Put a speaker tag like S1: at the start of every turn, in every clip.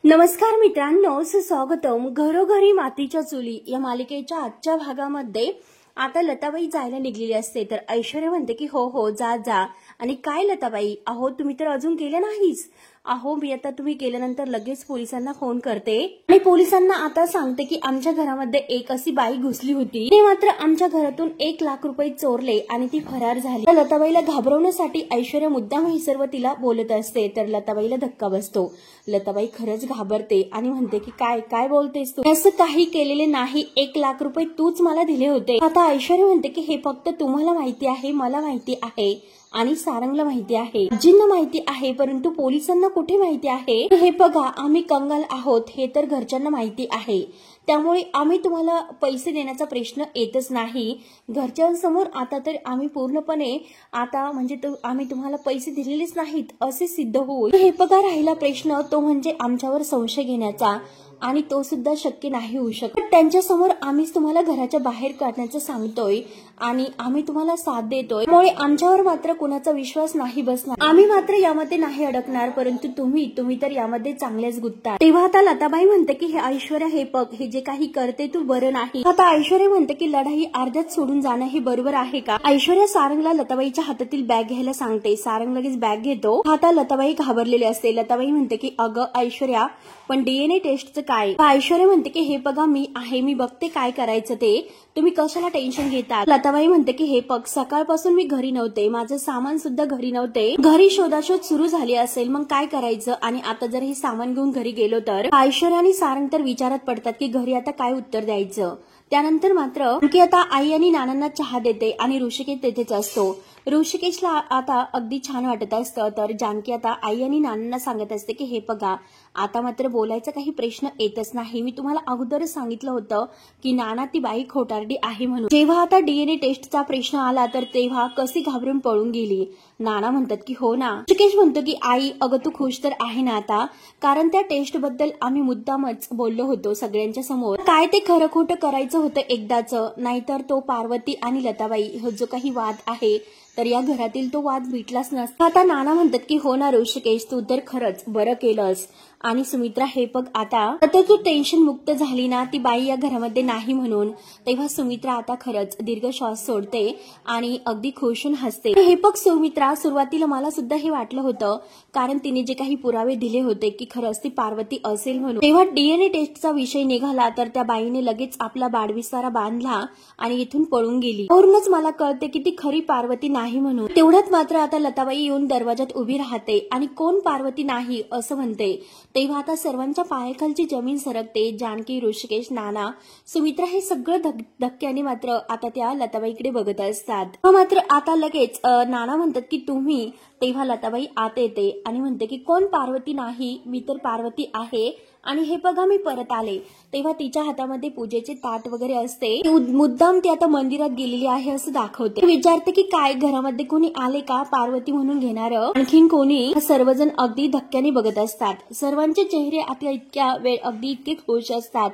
S1: नमस्कार मित्रांनो, स्वागतम घरोघरी मातीच्या चुली या मालिकेच्या आजच्या भागामध्ये आता लताबाई जायला निघलेली असते तर ऐश्वर्या म्हणते की हो हो जा जा. आणि काय लताबाई, अहो तुम्ही तर अजून केलं नाहीच. अहो मी आता तुम्ही केल्यानंतर लगेच पोलिसांना फोन करते आणि पोलिसांना आता सांगते की आमच्या घरामध्ये एक अशी बाई घुसली होती, ते मात्र आमच्या घरातून 1 लाख रुपये चोरले आणि ती फरार झाली. लताबाईला घाबरवण्यासाठी ऐश्वर्या मुद्दाम हे सर्व तिला बोलत असते तर लताबाईला धक्का बसतो. लताबाई खरंच घाबरते आणि म्हणते की काय काय बोलतेस तू, असं काही केलेले नाही, 1 लाख रुपये तूच मला दिले होते. आता ऐश्वर्या म्हणते की हे फक्त तुम्हाला माहिती आहे, मला माहिती आहे आणि सारंगला माहिती आहे, आजींना माहिती आहे, परंतु पोलिसांना कुठे माहिती आहे. हे बघा आम्ही कंगाल आहोत हे तर घरच्यांना माहिती आहे, त्यामुळे आम्ही तुम्हाला पैसे देण्याचा प्रश्न येतच नाही. घरच्यांसमोर आता तर आम्ही पूर्णपणे आता म्हणजे आम्ही तुम्हाला पैसे दिलेलेच नाहीत असे सिद्ध होईल. हे बघा राहिला प्रश्न तो म्हणजे आमच्यावर संशय घेण्याचा, आणि तो सुद्धा शक्य नाही होऊ शकत. त्यांच्या समोर आम्हीच तुम्हाला घराच्या बाहेर काढण्याचं सांगतोय आणि आम्ही तुम्हाला साथ देतोय, त्यामुळे आमच्यावर मात्र कुणाचा विश्वास नाही बसणार. आम्ही मात्र यामध्ये नाही अडकणार, परंतु तुम्ही तर यामध्ये चांगलेच गुंतता. तेव्हा आता लताबाई म्हणते की हे ऐश्वर्या हे बघ, हे जे काही करते तू बरं नाही. आता ऐश्वर्या म्हणते की लढाई अर्ध्यात सोडून जाणं हे बरोबर आहे का. ऐश्वर्या सारंगला लताबाईच्या हातातील बॅग घ्यायला सांगते. सारंग लगेच बॅग घेतो. आता लताबाई घाबरलेली असते. लताबाई म्हणते की अगं ऐश्वर्या, पण डीएनए टेस्टचं काय. ऐश्वर्या म्हणते की हे बघा मी आहे, मी बघते काय करायचं ते, तुम्ही कशाला टेन्शन घेतात. लताबाई म्हणते की हे बघ सकाळपासून मी घरी नव्हते, माझं सामान सुद्धा घरी नव्हते, घरी शोधाशोध सुरू झाली असेल, मग काय करायचं. आणि आता जर हे सामान घेऊन घरी गेलो तर ऐश्वर्या आणि सारंग तर विचारात पडतात की घरी आता काय उत्तर द्यायचं. त्यानंतर मात्र की आता आई आणि नानांना चहा देते आणि ऋषिकेश तेथेच असतो. ऋषिकेशला आता अगदी छान वाटत असतं तर जानकी आता आई आणि नानांना सांगत असते की हे बघा आता मात्र बोलायचा काही प्रश्न येतच नाही, मी तुम्हाला अगोदरच सांगितलं होतं की नाना ती बाई खोटारडी आहे म्हणून. जेव्हा आता डीएनए टेस्टचा प्रश्न आला तर तेव्हा कशी घाबरून पळून गेली. नाना म्हणतात की हो ना. ऋषिकेश म्हणतो की आई अगं तू खुश तर आहे ना आता, कारण त्या टेस्ट बद्दल आम्ही मुद्दामच बोललो होतो सगळ्यांच्या समोर. काय ते खरं खोटं करायचं होतं एकदाच, नाहीतर तो पार्वती आणि लताबाई जो काही वाद आहे तर या घरातील तो वाद मिटलाच नसता. आता नाना म्हणतात की हो ना ऋषिकेश, तू तर खरंच बरं केलंस. आणि सुमित्रा हे बघ आता तू टेन्शन मुक्त झाली ना, ती बाई या घरामध्ये नाही म्हणून. तेव्हा सुमित्रा आता खरंच दीर्घ श्वास सोडते आणि अगदी खुश होऊन हसते. हे बघ सुमित्रा, सुरुवातीला मला सुद्धा हे वाटलं होतं, कारण तिने जे काही पुरावे दिले होते की खरंच ती पार्वती असेल म्हणून. तेव्हा डीएनए टेस्टचा विषय निघाला तर त्या बाईने लगेच आपला बाडविसारा बांधला आणि इथून पळून गेली. वरूनच मला कळते की ती खरी पार्वती नाही म्हणून. तेवढ्यात मात्र आता लताबाई येऊन दरवाजात उभी राहते आणि कोण पार्वती नाही असं म्हणते. तेव्हा आता सर्वांच्या पायाखालची जमीन सरकते. जानकी, ऋषिकेश, नाना, सुमित्रा हे सगळं धक्क्याने मात्र आता त्या लताबाईकडे बघत असतात. मात्र आता लगेच नाना म्हणतात की तुम्ही. तेव्हा लताबाई आत येते आणि म्हणते की कोण पार्वती नाही, मी तर पार्वती आहे आणि हे बघा मी परत आले. तेव्हा तिच्या हातामध्ये पूजेचे ताट वगैरे असते, मुद्दाम ती आता मंदिरात गेलेली आहे असं दाखवते. विचारते की काय घरामध्ये कोणी आले का पार्वती म्हणून घेणार, आणखीन कोणी. सर्वजण अगदी धक्क्याने बघत असतात. सर्वांचे चेहरे आता इतक्या वेळ अगदी इतके खुश असतात,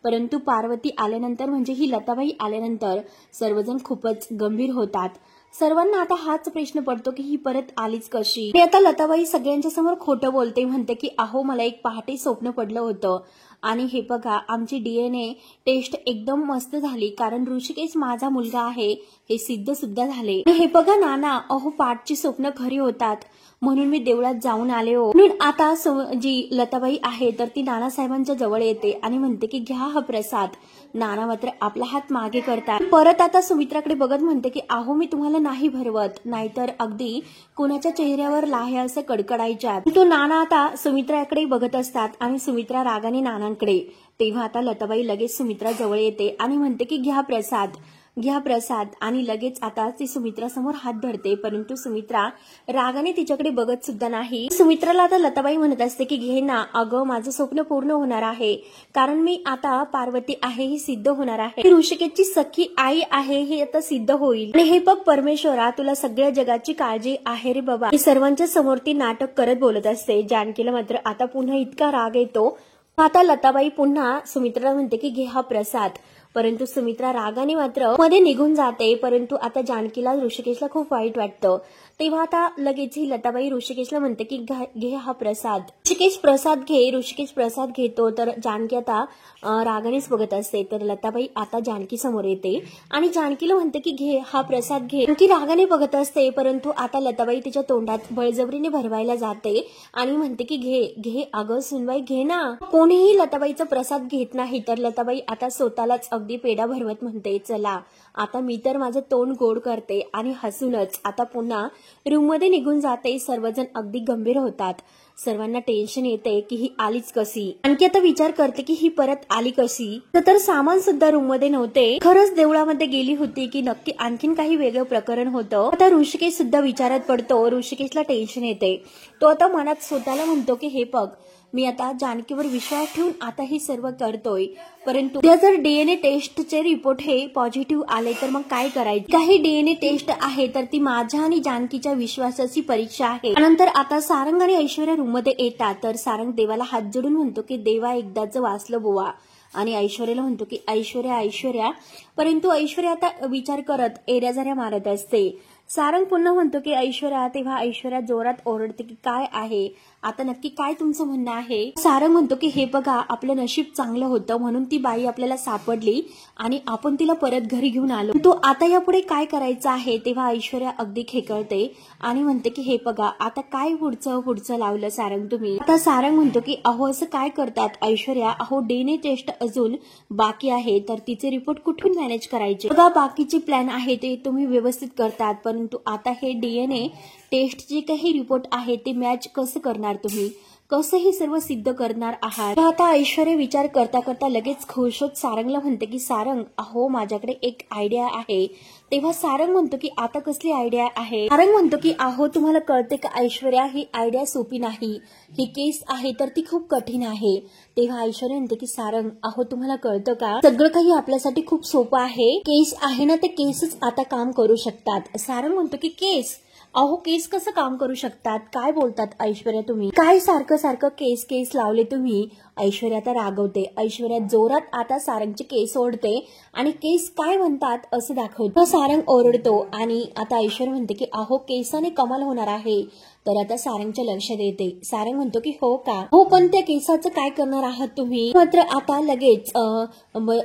S1: परंतु पार्वती आल्यानंतर म्हणजे ही लताबाई आल्यानंतर सर्वजण खूपच गंभीर होतात. सर्वांना आता हाच प्रश्न पडतो की ही परत आलीच कशी. आता लताबाई सगळ्यांच्या समोर खोटं बोलते, म्हणते की अहो मला एक पहाटे स्वप्न पडलं होतं आणि हे बघा आमची डीएनए टेस्ट एकदम मस्त झाली, कारण ऋषिकेश माझा मुलगा आहे हे सिद्ध सुद्धा झाले. हे बघा नाना, अहो पाठची स्वप्न खरी होतात म्हणून मी देवळात जाऊन आले हो. म्हणून आता जी लताबाई आहे तर ती नानासाहेबांच्या जवळ येते आणि म्हणते की घ्या हा प्रसाद. नाना मात्र आपला हात मागे करतात. परत आता सुमित्राकडे बघत म्हणते की अहो मी तुम्हाला नाही भरवत, नाहीतर अगदी कुणाच्या चेहऱ्यावर लाह्या असं कडकडायच्या. तो नाना आता सुमित्राकडे बघत असतात आणि सुमित्रा रागाने नानांकडे. तेव्हा आता लताबाई लगेच सुमित्रा जवळ येते आणि म्हणते की घ्या प्रसाद, घ्या प्रसाद. आणि लगेच आता ती सुमित्रा समोर हात धरते, परंतु सुमित्रा रागाने तिच्याकडे बघत सुद्धा नाही. सुमित्राला आता लताबाई म्हणत असते की घे ना, अगं माझं स्वप्न पूर्ण होणार आहे, कारण मी आता पार्वती आहे हे सिद्ध होणार आहे, ऋषिकेशची सख्खी आई आहे हे आता सिद्ध होईल. आणि हे बघ परमेश्वरा, तुला सगळ्या जगाची काळजी आहे रे बाबा. हे सर्वांच्या समोर ती नाटक करत बोलत असते. जानकीला मात्र आता पुन्हा इतका राग येतो. आता लताबाई पुन्हा सुमित्राला म्हणते की घे हा प्रसाद, परंतु सुमित्रा रागाने मात्र मध्ये निघून जाते. परंतु आता जानकीला ऋषिकेशला खूप वाईट वाटतं. तेव्हा आता लगेच ही लताबाई ऋषिकेशला म्हणते की घे हा प्रसाद. ऋषिकेश प्रसाद घे. ऋषिकेश प्रसाद घेतो तर जानकी आता रागानेच बघत असते. तर लताबाई आता जानकी समोर येते आणि जानकीला म्हणते की घे हा प्रसाद घे. जानकी रागाने बघत असते, परंतु आता लताबाई तिच्या तोंडात बळजबरीने भरवायला जाते आणि म्हणते की घे घे अगं सुनबाई घे ना. कोणीही लताबाईचा प्रसाद घेत नाही. तर लताबाई आता स्वतःलाच अगदी पेढा भरवत म्हणते चला आता मी तर माझं तोंड गोड करते आणि हसूनच आता पुन्हा रूममध्ये निघून जाते. सर्वजण अगदी गंभीर होतात. सर्वांना टेन्शन येते की ही आलीच कशी. आणखी आता विचार करते की ही परत आली कशी. तर सामान सुद्धा रूम मध्ये नव्हते. खरंच देवळामध्ये गेली होती की नक्की आणखीन काही वेगळं प्रकरण होतं. आता ऋषिकेश सुद्धा विचारात पडतो. ऋषिकेशला टेन्शन येते. तो आता मनात स्वतःला म्हणतो की हे बघ मी आता जानकीवर विश्वास ठेवून आता हे सर्व करतोय, परंतु उद्या जर डीएनए टेस्टचे रिपोर्ट हे पॉझिटिव्ह आले तर मग काय करायचे. काही डीएनए टेस्ट आहे तर ती माझ्या आणि जानकीच्या विश्वासाची परीक्षा आहे. त्यानंतर आता सारंग आणि ऐश्वर्या रूम मध्ये येतात. तर सारंग देवाला हात जोडून म्हणतो की देवा एकदाच वाचलं बुवा. आणि ऐश्वर्याला म्हणतो की ऐश्वर्या ऐश्वर्या, परंतु ऐश्वर्या आता विचार करत एऱ्याझाऱ्या मारत असते. सारंग पुन्हा म्हणतो की ऐश्वर्या. तेव्हा ऐश्वर्या जोरात ओरडते की काय आहे आता नक्की काय तुमचं म्हणणं आहे. सारंग म्हणतो की हे बघा आपलं नशीब चांगलं होतं म्हणून ती बाई आपल्याला सापडली आणि आपण तिला परत घरी घेऊन आलो. तो आता यापुढे काय करायचं आहे. तेव्हा ऐश्वर्या अगदी खेकळते आणि म्हणते की हे बघा आता काय पुढचं लावलं सारंग तुम्ही. आता सारंग म्हणतो की अहो असं काय करतात ऐश्वर्या. अहो डीएनए टेस्ट अजून बाकी आहे तर तिचे रिपोर्ट कुठून मॅनेज करायचे. बघा बाकीचे प्लॅन आहे ते तुम्ही व्यवस्थित करतात, परंतु आता हे डीएनए टेस्ट जे काही रिपोर्ट आहे ते मॅच कसं करणार तुम्ही, कसं हे सर्व सिद्ध करणार आहात. आता ऐश्वर्या विचार करता करता लगेच खुश होत सारंगला म्हणते की सारंग अहो माझ्याकडे एक आयडिया आहे. तेव्हा सारंग म्हणतो की आता कसली आयडिया आहे. सारंग म्हणतो की अहो तुम्हाला कळते का ऐश्वर्या ही आयडिया सोपी नाही. ही केस आहे तर ती खूप कठीण आहे. तेव्हा ऐश्वर्या म्हणते की सारंग अहो तुम्हाला कळतं का सगळं काही आपल्यासाठी खूप सोपं आहे. केस आहे ना ते केसच आता काम करू शकतात. सारंग म्हणतो की केस अहो केस कसं काम करू शकतात. काय बोलतात ऐश्वर्या तुम्ही. काय सारखं सारखं केस केस लावले तुम्ही. ऐश्वर्या आता रागवते. ऐश्वर्या जोरात आता सारंगचे केस ओढते आणि केस काय म्हणतात असं दाखवतो. सारंग ओरडतो आणि आता ऐश्वर्या म्हणते की अहो केसाने कमाल होणार आहे. तर आता सारंगच्या लक्षात येते. सारंग म्हणतो की हो का हो, पण त्या केसाचं काय करणार आहात तुम्ही. मात्र आता लगेच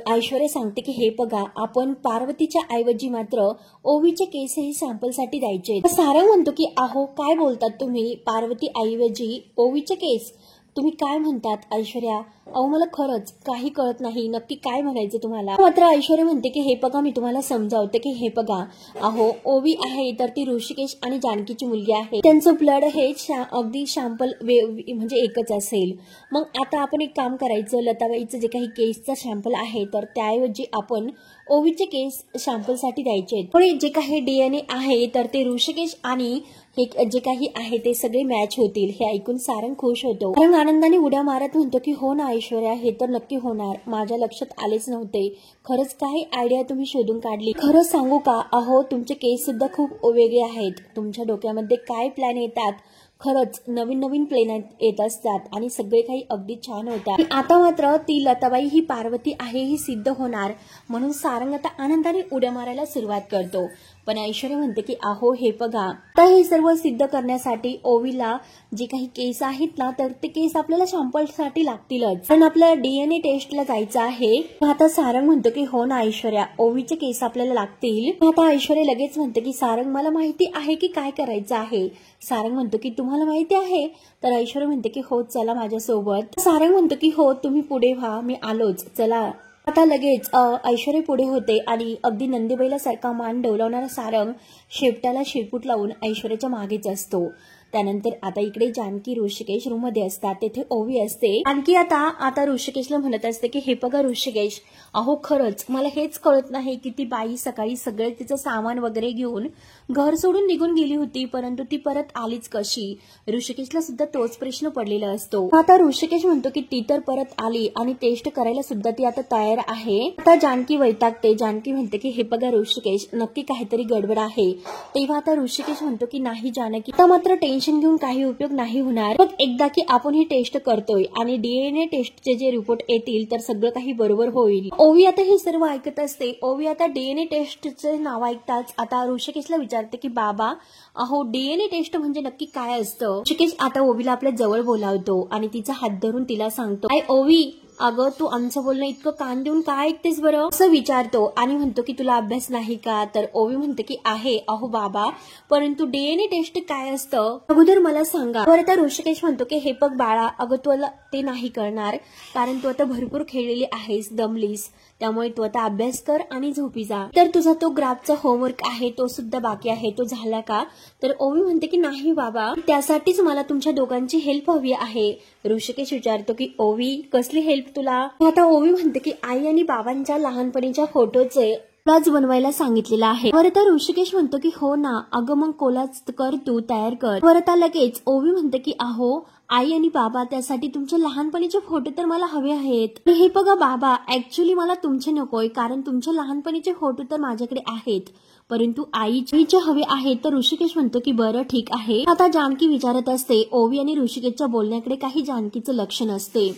S1: ऐश्वर्या सांगते की हे बघा आपण पार्वतीच्या ऐवजी मात्र ओवीचे केसही सॅम्पलसाठी द्यायचे. सारंग म्हणतो की अहो काय बोलतात तुम्ही. पार्वती ऐवजी ओवीचे केस तुम्ही काय म्हणतात ऐश्वर्या. अहो मला खरंच काही कळत नाही नक्की काय म्हणायचं तुम्हाला. मात्र ऐश्वर्या म्हणते की हे बघा मी तुम्हाला समजावते की हे बघा अहो ओवी आहे तर ती ऋषिकेश आणि जानकीची मुलगी आहे. त्यांचं ब्लड हे अगदी सॅम्पल म्हणजे एकच असेल. मग आता आपण एक काम करायचं लताबाईचं जे काही केसचा सॅम्पल आहे तर त्याऐवजी आपण ओवीचे केस सॅम्पलसाठी द्यायचे. पण जे काही डीएनए आहे तर ते ऋषिकेश आणि हे जे काही आहे ते सगळे मॅच होतील. हे ऐकून सारंग खुश होतो. सारंग आनंदाने उड्या मारत म्हणतो की हो ना ऐश्वर्या हे तर नक्की होणार. माझ्या लक्षात आलेच नव्हते. खरंच काही आयडिया तुम्ही शोधून काढली. खरंच सांगू का अहो तुमचे केस सुद्धा खूप वेगळे आहेत. तुमच्या डोक्यामध्ये काय प्लॅन येतात खरंच नवीन नवीन प्लेन येत असतात आणि सगळे काही अगदी छान होतात. आता मात्र ती लताबाई ही पार्वती आहे ही सिद्ध होणार म्हणून सारंग आता आनंदाने उड्या मारायला सुरुवात करतो. पण ऐश्वर्या म्हणते की अहो हे बघा आता हे सर्व सिद्ध करण्यासाठी ओवीला जे काही केस आहेत ना तर ते केस आपल्याला सॅम्पलसाठी लागतीलच, कारण आपल्याला डीएनए टेस्टला जायचं आहे. आता सारंग म्हणतो की हो ना ऐश्वर्या ओवीचे केस आपल्याला लागतील. आता ऐश्वर्या लगेच म्हणते की सारंग मला माहिती आहे की काय करायचं आहे. सारंग म्हणतो की तुम्हाला माहिती आहे. तर ऐश्वर्या म्हणते की हो चला माझ्यासोबत. सारंग म्हणतो की हो तुम्ही पुढे व्हा मी आलोच चला. आता लगेच ऐश्वर्या पुढे होते आणि अगदी नंदीबाईला सारखा मान डोलावणारा सारंग शेपटाला शेपूट लावून ऐश्वर्याच्या मागेच असतो. त्यानंतर आता इकडे जानकी ऋषिकेश रूम मध्ये असतात. तेथे ओवी असते. जानकी आता ऋषिकेशला म्हणत असते की हे बघा ऋषिकेश अहो खरंच मला हेच कळत नाही की ती बाई सकाळी सगळे तिचं सामान वगैरे घेऊन घर सोडून निघून गेली होती, परंतु ती परत आलीच कशी. ऋषिकेशला सुद्धा तोच प्रश्न पडलेला असतो. आता ऋषिकेश म्हणतो की ती तर परत आली आणि टेस्ट करायला सुद्धा ती आता तयार आहे. आता जानकी वैतागते. जानकी म्हणते की हे बघा ऋषिकेश नक्की काहीतरी गडबड आहे. तेव्हा आता ऋषिकेश म्हणतो की नाही जानकी आता मात्र टेन्शन घेऊन काही उपयोग नाही होणार. मग एकदा की आपण ही टेस्ट करतोय आणि डीएनए टेस्टचे जे रिपोर्ट येतील तर सगळं काही बरोबर होईल. ओवी आता हे सर्व ऐकत असते. ओवी आता डीएनए टेस्टचे नाव ऐकताच आता ऋषिकेशला विचारते की बाबा अहो डीएनए टेस्ट म्हणजे नक्की काय असतं. ऋषिकेश आता ओवीला आपल्या जवळ बोलावतो आणि तिचा हात धरून तिला सांगतो, "आई ओवी, अगं तू आमचं बोलणं इतकं कान देऊन काय ऐकतेस बरं?" असं विचारतो आणि म्हणतो की तुला अभ्यास नाही का. तर ओवी म्हणते की आहे अहो बाबा, परंतु डीएनए टेस्ट काय असतं अगोदर मला सांगा. बरं आता ऋषिकेश म्हणतो की हे बघ बाळा, अगं तुला ते नाही करणार कारण तू आता भरपूर खेळलेली आहेस, दमलीस, त्यामुळे तू आता अभ्यास कर आणि झोपी जा. तर तुझा तो ग्राफचा होमवर्क आहे तो सुद्धा बाकी आहे, तो झाला का. तर ओवी म्हणते की नाही बाबा, त्यासाठीच मला तुमच्या दोघांची हेल्प हवी आहे. ऋषिकेश विचारतो की ओवी कसली हेल्प तुला. आता ओवी म्हणते की आई आणि बाबांच्या लहानपणीच्या फोटोचे कोलाज बनवायला सांगितलेला आहे. बरं तर ऋषिकेश म्हणतो की हो ना, अगं मग कोलाज कर, तू तयार कर. बरं लगेच ओवी म्हणते की अहो आई आणि बाबा, त्यासाठी तुमचे लहानपणीचे फोटो तर मला हवे आहेत. हे बघा बाबा, ऍक्च्युली मला तुमचे नकोय कारण तुमचे लहानपणीचे फोटो तर माझ्याकडे आहेत, परंतु आईचे हवे आहेत. तर ऋषिकेश म्हणतो की बरं ठीक आहे. आता जानकी विचारत असते. ओवी आणि ऋषिकेशच्या बोलण्याकडे काही जानकीचं लक्ष नसते.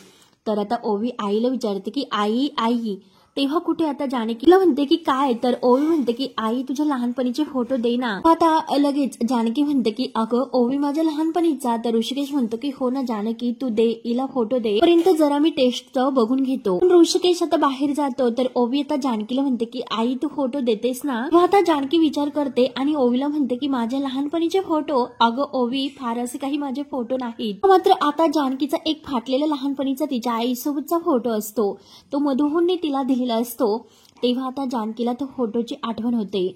S1: तर आता ओवी आईला विचारते की आई आई, तेव्हा कुठे आता जानकीला म्हणते की काय. तर ओवी म्हणते की आई तुझ्या लहानपणीचे फोटो दे ना. आता लगेच जानकी म्हणते की अगं ओवी माझ्या लहानपणीचा. तर ऋषिकेश म्हणतो की हो ना जानकी, तू दे, हिला फोटो दे, पर्यंत जरा मी टेस्ट बघून घेतो. ऋषिकेश आता बाहेर जातो. तर ओवी आता जानकीला म्हणते की आई तू फोटो देतेस ना. आता जानकी विचार करते आणि ओवीला म्हणते की माझ्या लहानपणीचे फोटो. अगं ओवी, फार असे काही माझे फोटो नाहीत. मात्र आता जानकीचा एक फाटलेला लहानपणीचा तिच्या आईसोबतचा फोटो असतो, तो मधुहूनने तिला दिलेला असतो. तेव्हा आता जानकीला तो फोटोची आठवण होते.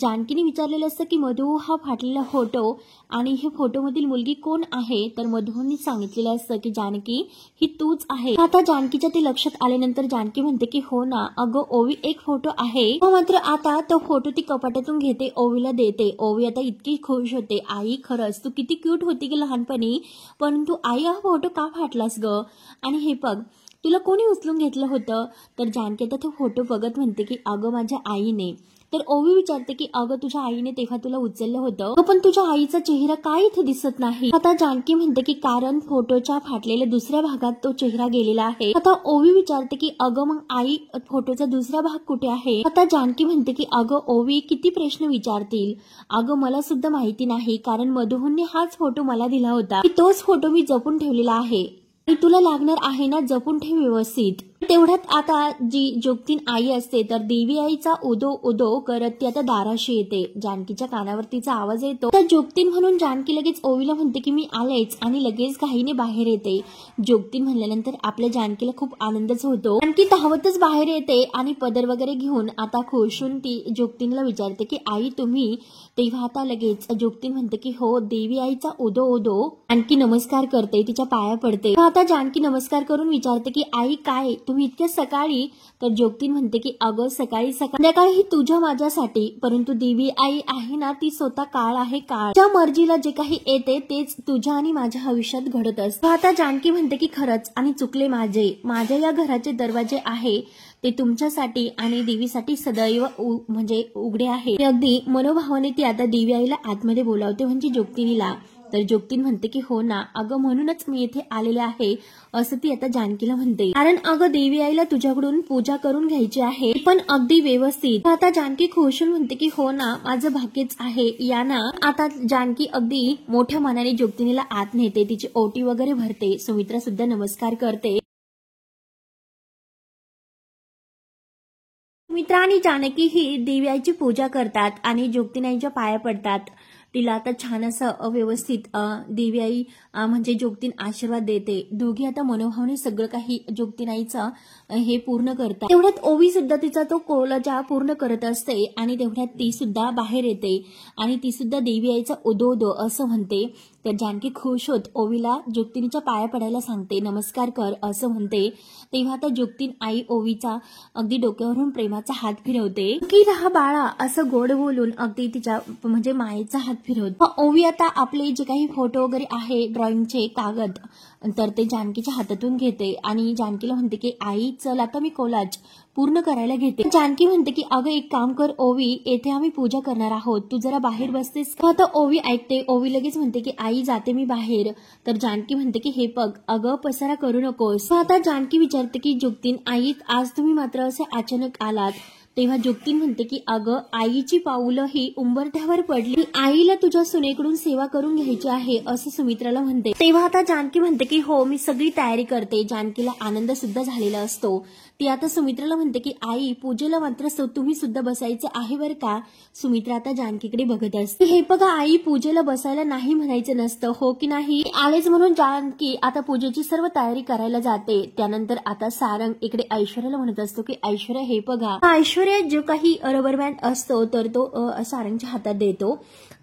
S1: जानकीने विचारलेलं असतं की मधु हा फाटलेला फोटो आणि हे फोटोमधील मुलगी कोण आहे. तर मधुने सांगितलेलं असतं की जानकी ही तूच आहे. आता जानकीच्या ते लक्षात आल्यानंतर जानकी म्हणते की हो ना अगं ओवी, एक फोटो आहे. मात्र आता तो फोटो ती कपाटातून घेते, ओवीला देते. ओवी आता इतकी खुश होते. आई खरंच तू किती क्यूट होती ग लहानपणी, परंतु आई हा फोटो का फाटलास ग, आणि हे बघ तुला कोणी उचलून घेतलं होतं. तर जानकी आता तो फोटो बघत म्हणते की अगं माझ्या आईने. तर ओवी विचारते की अगं तुझ्या आईने तेव्हा तुला उचललं होतं, पण तुझ्या आईचा चेहरा काय इथे दिसत नाही. आता जानकी म्हणते की कारण फोटोच्या फाटलेल्या दुसऱ्या भागात तो चेहरा गेलेला आहे. आता ओवी विचारते की अगं मग आई फोटोचा दुसरा भाग कुठे आहे. आता जानकी म्हणते की अगं ओवी, किती प्रश्न विचारतील. अगं मला सुद्धा माहिती नाही कारण मधुहूनने हाच फोटो मला दिला होता. तोच फोटो मी जपून ठेवलेला आहे. तुला लागणार आहे ना, जपून ठेव व्यवस्थित. तेवढ्यात आता जी जोगतीन आई असते तर देवी आईचा उदो उदो करत ती आता दाराशी येते. जानकीच्या कानावर तिचा आवाज येतो. तर जोगतीन म्हणून जानकी लगेच ओवीला म्हणते की मी आलेच आणि लगेच घाईने बाहेर येते. जोगतीन म्हणल्यानंतर आपल्या जानकीला खूप आनंदच होतो. जानकी धावतच बाहेर येते आणि पदर वगैरे घेऊन आता खुशून ती जोगतीनला विचारते की आई तुम्ही. तेव्हा आता लगेच जोगतीन म्हणते की हो, देवी आईचा उदो उदो. जानकी नमस्कार करते, तिच्या पाया पडते. आता जानकी नमस्कार करून विचारते की आई काय तुम्ही इतक्या सकाळी. तर जोगतीन म्हणते की अगं संध्याकाळी ही तुझ्या माझ्यासाठी, परंतु देवी आई आहे ना ती स्वतः काळ आहे. काळ त्या मर्जीला जे काही येते तेच तुझ्या आणि माझ्या आयुष्यात घडत असतं. आता जानकी म्हणते की खरंच आणि चुकले माझ्या या घराचे दरवाजे आहे ते तुमच्यासाठी आणि देवीसाठी सदैव म्हणजे उघडे आहे. अगदी मनोभावाने ती आता देवी आईला आतमध्ये बोलावते, म्हणजे जोगतीनीला. तर जोगतीन म्हणते की हो ना अगं, म्हणूनच मी येथे आलेले आहे असं ती आता जानकीला म्हणते. कारण अगं देवी आईला तुझ्याकडून पूजा करून घ्यायची आहे, पण अगदी व्यवस्थित. आता जानकी खुशून म्हणते की हो ना, माझं भाग्यच आहे, या ना. आता जानकी अगदी मोठ्या मनाने जोगतीनीला आत नेते, तिची ओटी वगैरे भरते. सुमित्रा सुद्धा नमस्कार करते. सुमित्रा आणि जानकी ही देवी आईची पूजा करतात आणि जोगतीन आईच्या पाया पडतात. तिला आता छान असं व्यवस्थित देवी आई म्हणजे जोगतीन आशीर्वाद देते. दोघी आता मनोभावाने सगळं काही जोगतीन आईचं हे पूर्ण करतात. तेवढ्यात ओवी सुद्धा तिचा तो कोलजा पूर्ण करत असते आणि तेवढ्यात ती सुद्धा बाहेर येते आणि ती सुद्धा देवी आईचा उदो उदो असं म्हणते. तर जानकी खुश होत ओवीला जोगतीनीच्या पाया पडायला सांगते, नमस्कार कर असं म्हणते. तेव्हा आता जोगतीन आई ओवीचा अगदी डोक्यावरून प्रेमाचा हात फिरवते की राहा बाळा असं गोड बोलून अगदी तिच्या म्हणजे मायेचा हात फिरवते. ओवी आता आपले जे काही फोटो वगैरे आहे ड्रॉइंगचे कागद तर ते जानकीच्या हातातून घेते आणि जानकीला म्हणते की आई चल आता मी कोलाज पूर्ण करायला घेते. जानकी म्हणते की अगं एक काम कर ओवी, येथे आम्ही पूजा करणार आहोत, तू जरा बाहेर बसतेस का? आता ओवी ऐकते. ओवी लगेच म्हणते की आई जाते मी बाहेर. तर जानकी म्हणते की हे बघ अगं पसारा करू नकोस. आता जानकी विचारते की जुगतीन आई आज तुम्ही मात्र असे अचानक आलात. तेव्हा जुगतीन म्हणते की अगं आईची पाऊलं ही उंबरठ्यावर पडली, आईला तुझ्या सुनेकडून सेवा करून घ्यायची आहे असं सुमित्राला म्हणते. तेव्हा आता जानकी म्हणते की हो मी सगळी तयारी करते. जानकीला आनंद सुद्धा झालेला असतो. ती आता सुमित्राला म्हणते की आई पूजेला मात्र तुम्ही सुद्धा बसायचं आहे बरं का. सुमित्रा आता जानकीकडे बघत असते. हे बघा आई पूजेला बसायला नाही म्हणायचं नसतं हो की नाही. आलेच म्हणून जानकी आता पूजेची सर्व तयारी करायला जाते. त्यानंतर आता सारंग इकडे ऐश्वर्याला म्हणत असतो की ऐश्वर्या हे बघा. ऐश्वर्या जो काही रबर बँड असतो तर तो सारंगच्या हातात देतो.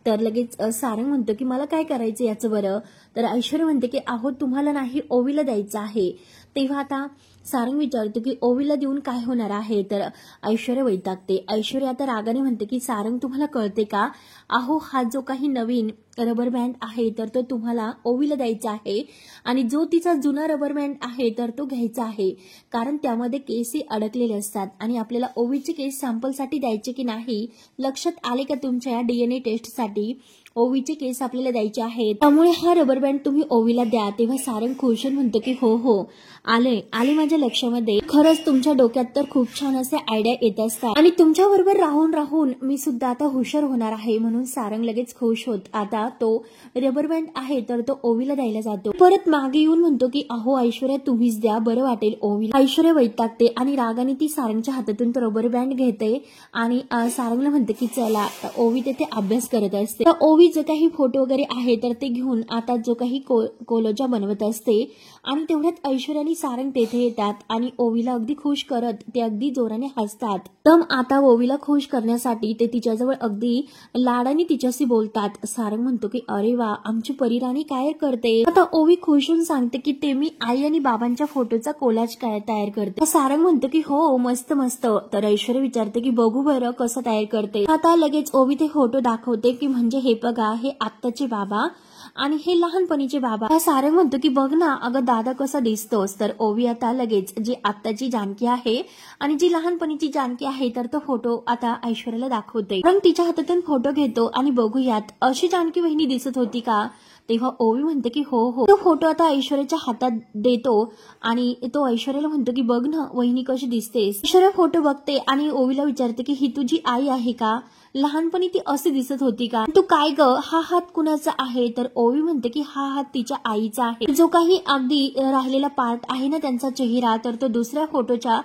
S1: तर लगेच सारंग म्हणतो की मला काय करायचं याचं बरं. तर ऐश्वर्या म्हणते की अहो तुम्हाला नाही ओवीला द्यायचं आहे. तेव्हा आता सारंग विचारतो की ओवीला देऊन काय होणार आहे. तर ऐश्वर्या वैतागते. ऐश्वर्या आता रागाने म्हणते की सारंग तुम्हाला कळते का, अहो हा जो काही नवीन रबर बँड आहे तर तो तुम्हाला ओवीला द्यायचा आहे आणि जो तिचा जुना रबर बँड आहे तर तो घ्यायचा आहे, कारण त्यामध्ये केसही अडकलेले असतात आणि आपल्याला ओवीचे केस सॅम्पलसाठी द्यायचे की नाही लक्षात आले का तुमच्या डीएनए टेस्टसाठी ओवीचे केस आपल्याला द्यायचे आहेत, त्यामुळे हा रबर बँड तुम्ही ओवीला द्या. तेव्हा सारंग खुश म्हणतो की हो हो आले माझ्या लक्षामध्ये. खरंच तुमच्या डोक्यात तर खूप छान असे आयडिया येत असतात आणि तुमच्या बरोबर राहून राहून मी सुद्धा आता हुशार होणार आहे. म्हणून सारंग लगेच खुश होत आता तो रबर बँड आहे तर तो ओवीला द्यायला जातो. परत मागे येऊन म्हणतो की अहो ऐश्वर्या तुम्हीच द्या बरं वाटेल ओवीला. ऐश्वर्या वैतागते आणि रागाने ती सारंगच्या हातातून तो रबर बँड घेते आणि सारंगला म्हणते की चला. ओवी तेथे अभ्यास करत असते. ओवी जो काही फोटो वगैरे आहे तर ते घेऊन आता जो काही कोलोजा बनवत असते आणि तेवढ्यात ऐश्वर्याने सारंग तेथे येतात आणि ओवीला अगदी खुश करत ते अगदी जोराने हसतात. तर आता ओवीला खुश करण्यासाठी ते तिच्याजवळ अगदी लाडाने तिच्याशी बोलतात. सारंग म्हणतो की अरे वा आमची परिराणी काय करते. आता ओवी खुश होऊन सांगते की ते मी आई आणि बाबांच्या फोटोचा कोलाज काय तयार करते. सारंग म्हणतो की हो मस्त मस्त. तर ऐश्वर्या विचारते की बघू बरं कसं तयार करते. आता लगेच ओवी ते फोटो दाखवते की म्हणजे हे बघा हे आत्ताचे बाबा आणि हे लहानपणीचे बाबा. सारंग म्हणतो की बघ ना अगं दादा कसा दिसतोस. तर ओवी आता लगेच जी आत्ताची जानकी आहे आणि जी लहानपणीची जानकी आहे तर तो फोटो आता ऐश्वर्याला दाखवते. पण तिच्या हातातून फोटो घेतो आणि बघूयात अशी जानकी वहिनी दिसत होती का. तेव्हा ओवी म्हणते की हो. तो फोटो आता ऐश्वर्याच्या हातात देतो आणि तो ऐश्वर्याला म्हणतो की बघ ना वहिनी कशी दिसतेस. ऐश्वर्या फोटो बघते आणि ओवीला विचारते की ही तुझी आई आहे का, लहानपणी ती अशी दिसत होती का. तू काय ग हा हात कुणाचा आहे. तर ओवी म्हणते की हा हात तिच्या आईचा आहे. जो काही अगदी राहिलेला पार्ट आहे ना त्यांचा चेहरा तर तो दुसऱ्या फोटोच्या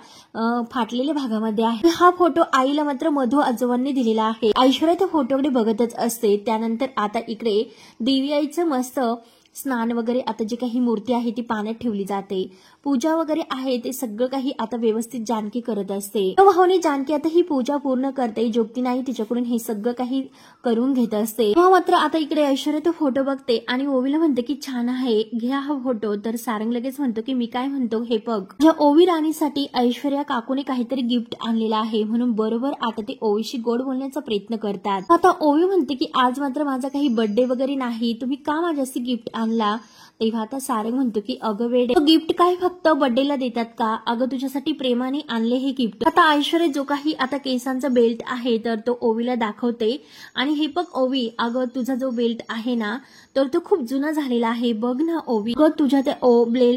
S1: फाटलेल्या भागामध्ये आहे. हा फोटो आईला मात्र मधू आजोबांनी दिलेला आहे. ऐश्वर्या त्या फोटोकडे बघतच असते. त्यानंतर आता इकडे देवी आईचं मस्त स्नान वगैरे आता जी काही मूर्ती आहे ती पाण्यात ठेवली जाते. पूजा वगैरे आहे ते सगळं काही आता व्यवस्थित जानकी करत असते. भावने जानकी आता ही पूजा पूर्ण करते. जोगती नाही तिच्याकडून हे सगळं काही करून घेत असते. मात्र आता इकडे ऐश्वर्या तो फोटो बघते आणि ओवीला म्हणते की छान आहे घ्या हा फोटो. तर सारंग लगेच म्हणतो की मी काय म्हणतो हे बघ. ज्या ओवी राणीसाठी ऐश्वर्या काकूने काहीतरी गिफ्ट आणलेला आहे म्हणून बरोबर आता ते ओवीशी गोड बोलण्याचा प्रयत्न करतात. आता ओवी म्हणते की आज मात्र माझा काही बर्थडे वगैरे नाही, तुम्ही का माझ्याशी गिफ्ट आणला. तेव्हा आता सारंग म्हणतो की अगं वेडे गिफ्ट काय फक्त बर्थडेला देतात का, अगं तुझ्यासाठी प्रेमाने आणले हे गिफ्ट. आता ऐश्वर्या जो काही आता केसांचा बेल्ट आहे तर तो ओवीला दाखवते आणि हे बघ ओवी अगं तुझा जो बेल्ट आहे ना तर तो खूप जुना झालेला आहे. बघ ना ओवी अगं तुझ्या त्या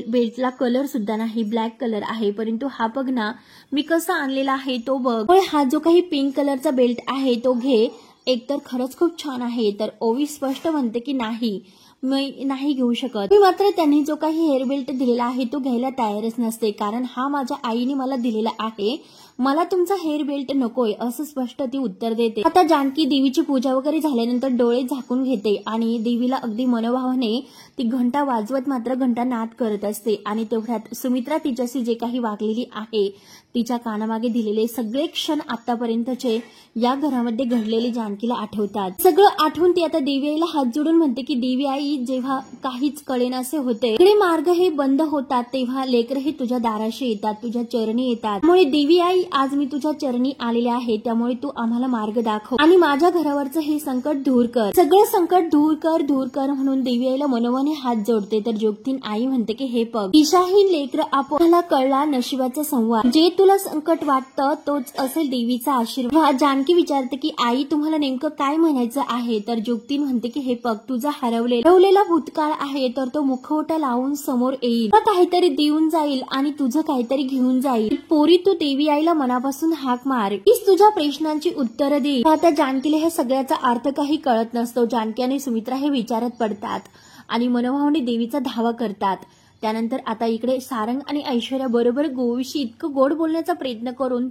S1: बेल्टला कलर सुद्धा नाही, ब्लॅक कलर आहे, परंतु हा बघ ना मी कसा आणलेला आहे तो बघ. हा जो काही पिंक कलरचा बेल्ट आहे तो घे, एकतर खरंच खूप छान आहे. तर ओवी स्पष्ट म्हणते की नाही मी नाही घेऊ शकत. मी मात्र त्यांनी जो काही हेअर बेल्ट दिलेला आहे तो घ्यायला तयारच नसते, कारण हा माझ्या आईने मला दिलेला आहे, मला तुमचा हेअर बेल्ट नकोय असं स्पष्ट ती उत्तर देते. आता जानकी देवीची पूजा वगैरे झाल्यानंतर डोळे झाकून घेते आणि देवीला अगदी मनोभावाने ती घंटा वाजवत मात्र घंटा नाद करत असते. आणि तेवढ्यात सुमित्रा तिच्याशी जे काही वागलेली आहे तिच्या कानामागे दिलेले सगळे क्षण आतापर्यंतचे या घरामध्ये घडलेले जानकीला आठवतात. सगळं आठवून ती आता देवी आईला हात जोडून म्हणते की देवी आई आई जेव्हा काहीच कळेनासे होते, इकडे मार्ग हे बंद होतात, तेव्हा लेकरं हे तुझ्या दाराशी येतात, तुझ्या चरणी येतात. त्यामुळे देवी आई आज मी तुझ्या चरणी आलेले आहे, त्यामुळे तू आम्हाला मार्ग दाखव आणि माझ्या घरावरचं हे संकट दूर कर, सगळं संकट दूर कर म्हणून देवी आईला मनोमने हात जोडते. तर जोगतीन आई म्हणते की हे बघ, दिशाहीन लेकर आपल्याला कळला नशिबाचा संवाद, जे तुला संकट वाटतं तोच असेल देवीचा आशीर्वाद. जानकी विचारते की आई तुम्हाला नेमकं काय म्हणायचं आहे. तर जोगतीन म्हणते की हे बघ, तुझा हरवलेला भूतकाळ आहे तर तो मुखवटा लावून समोर येईल, काहीतरी देऊन जाईल आणि तुझं काहीतरी घेऊन जाईल. पोरी तू देवी आईला मनापासून हाक मार, तीच तुझ्या प्रश्नांची उत्तरं दे. आता जानकीला हे सगळ्याचा अर्थ काही कळत नसतो. जानकी आणि सुमित्रा हे विचारात पडतात आणि मनोभावाने देवीचा धावा करतात. त्यानंतर आता इकडे सारंग आणि ऐश्वर्या बरोबर गोवीशी इतकं गोड बोलण्याचा प्रयत्न करून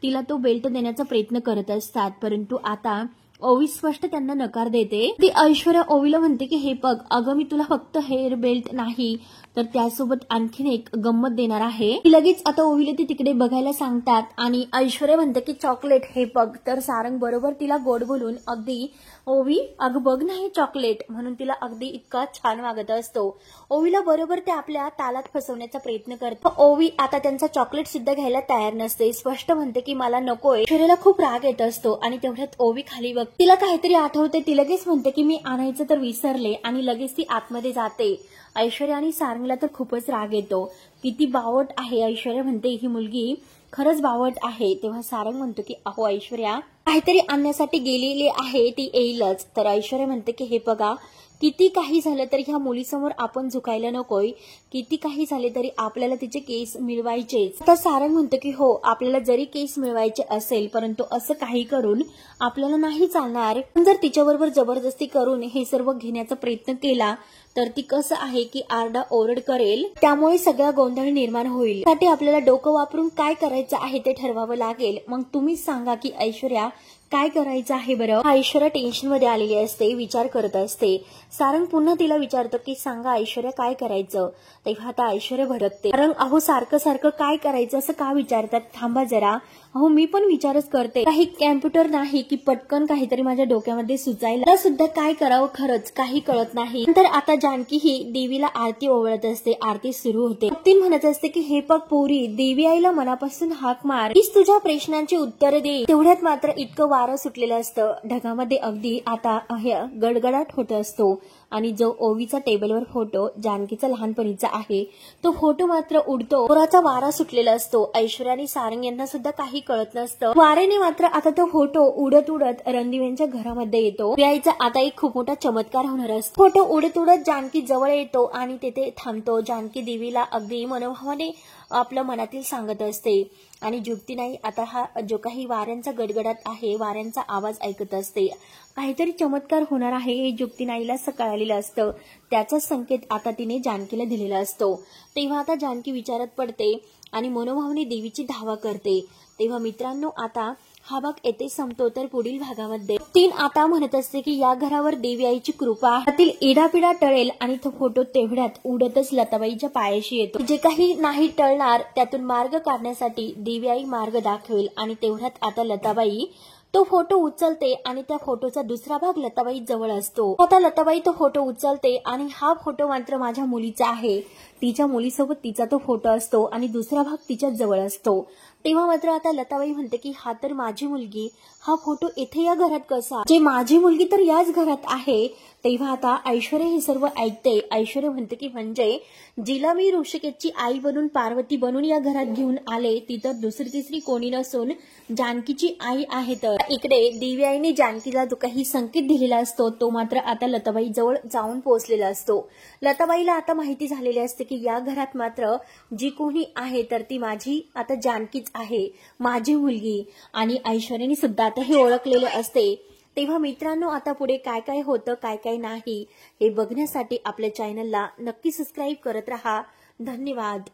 S1: तिला तो बेल्ट देण्याचा प्रयत्न करत असतात, परंतु आता ओवी स्पष्ट त्यांना नकार देते. ती ऐश्वर्या ओवीला म्हणते की हे बघ, अगं मी तुला फक्त हेअर बेल्ट नाही तर त्यासोबत आणखीन एक गंमत देणार आहे. लगेच आता ओवीला ती तिकडे बघायला सांगतात आणि ऐश्वर्या म्हणते की चॉकलेट हे बघ. तर सारंग बरोबर तिला गोड बोलून अगदी ओवी अगं बघ नाही चॉकलेट म्हणून तिला अगदी इतका छान वागत असतो. ओवीला बरोबर ते आपल्या तालात फसवण्याचा प्रयत्न करतो. ओवी आता त्यांचा चॉकलेट सुद्धा घ्यायला तयार नसते, स्पष्ट म्हणते की मला नकोय. ऐश्वर्याला खूप राग येत असतो आणि तेवढ्यात ओवी खाली बघ, तिला काहीतरी आठवते. ती लगेच म्हणते की मी आणायचं तर विसरले आणि लगेच ती आतमध्ये जाते. ऐश्वर्या आणि सारंगला तर खूपच राग येतो. किती बावट आहे, ऐश्वर्या म्हणते ही मुलगी खरंच बावट आहे. तेव्हा सारंग म्हणतो की अहो ऐश्वर्या काहीतरी आणण्यासाठी गेलेली आहे, ती येईलच. तर ऐश्वर्या म्हणते की हे बघा, किती काही झालं तरी ह्या मुलीसमोर आपण झुकायला नकोय, किती काही झाले तरी आपल्याला तिचे केस मिळवायचेच. तर सारंग म्हणतो की हो, आपल्याला जरी केस मिळवायचे असेल परंतु असं काही करून आपल्याला नाही चालणार. जर तिच्याबरोबर जबरदस्ती करून हे सर्व घेण्याचा प्रयत्न केला तर ती कसं आहे की आरडा ओरड करेल, त्यामुळे सगळा गोंधळ निर्माण होईल. त्यासाठी आपल्याला डोकं वापरून काय करायचं आहे ते ठरवावं लागेल. मग तुम्हीच सांगा की ऐश्वर्या काय करायचं आहे बरं. ऐश्वर्या टेन्शन मध्ये आलेली असते, विचार करत असते. सारंग पुन्हा तिला विचारतो की सांगा ऐश्वर्या काय करायचं. तेव्हा आता ऐश्वर्या भडकते. सारंग अहो सारखं सारखं काय करायचं असं का विचारतात, थांबा जरा, अहो मी पण विचारच करते. काही कॅम्प्युटर नाही की पटकन काहीतरी माझ्या डोक्यामध्ये सुचायला सुद्धा काय करावं खरंच काही कळत नाही. नंतर आता जानकी ही देवीला आरती ओवाळत असते. आरती सुरू होते. ती म्हणत असते की हे बघ पोरी, देवी आईला मनापासून हाक मार, तीच तुझ्या प्रश्नांची उत्तर दे. तेवढ्यात मात्र इतकं वारं सुटलेलं असतं, ढगामध्ये अगदी आता गडगडाट होत असतो आणि जो ओवीचा टेबलवर फोटो जानकीचा लहानपणीचा आहे तो फोटो मात्र उडतो. जोराचा वारा सुटलेला असतो. ऐश्वर्या आणि सारंग यांना सुद्धा काही कळत नसतं. वाऱ्याने मात्र आता तो फोटो उडत उडत रणदिव्यांच्या घरामध्ये येतो. यायचा आता एक खूप मोठा चमत्कार होणार असतो. फोटो उडत उडत जानकी जवळ येतो आणि तेथे थांबतो. जानकी देवीला अगदी मनोभावाने आपलं मनातील सांगत असते आणि जुगती नाही आता हा जो काही वाऱ्यांचा गडगडाट आहे, वाऱ्यांचा आवाज ऐकत असते. काहीतरी चमत्कार होणार आहे हे जुगती नाईला कळालेलं असतं. त्याचा संकेत आता तिने जानकीला दिलेला असतो. तेव्हा आता जानकी विचारात पडते आणि मनोभावाने देवीची धावा करते. तेव्हा मित्रांनो आता हा भाग येथे संपतो. तर पुढील भागामध्ये तीन आता म्हणत असते की या घरावर देवी आईची कृपा, त्यातील इडापिडा टळेल आणि तो फोटो तेवढ्यात उडतच लताबाईच्या पायाशी येतो. जे काही नाही टळणार त्यातून मार्ग काढण्यासाठी देवी आई मार्ग दाखवेल आणि तेवढ्यात आता लताबाई तो फोटो उचलते आणि त्या फोटोचा दुसरा भाग लताबाई जवळ असतो. आता लताबाई तो फोटो उचलते आणि हा फोटो मात्र माझ्या मुलीचा आहे. तिच्या मुलीसोबत तिचा तो फोटो असतो आणि दुसरा भाग तिच्या जवळ असतो. तेव्हा मात्र आता लताबाई म्हणते की हा तर माझी मुलगी, हा फोटो इथे या घरात कसा, जे माझी मुलगी तर याच घरात आहे. तेव्हा आता ऐश्वर्या हे सर्व ऐकते. ऐश्वर्या म्हणते की म्हणजे जिला मी ऋषिकेशची आई बनून पार्वती बनून या घरात घेऊन आले ती तर दुसरी तिसरी कोणी नसून जानकीची आई आहे. तर इकडे देवी आईने जानकीला जो काही संकेत दिलेला असतो तो मात्र आता लताबाई जवळ जाऊन पोहोचलेला असतो. लताबाईला आता माहिती झालेली असते की या घरात मात्र जी कोणी आहे तर ती माझी आता जानकीच आहे, माझी मुलगी. आणि ऐश्वर्याने सुद्धा आता हे ओळखलेले असते. तेव्हा मित्रांनो आता पुढे काय काय होतं काय काय नाही हे बघण्यासाठी आपल्या चॅनलला नक्की सबस्क्राईब करत रहा. धन्यवाद.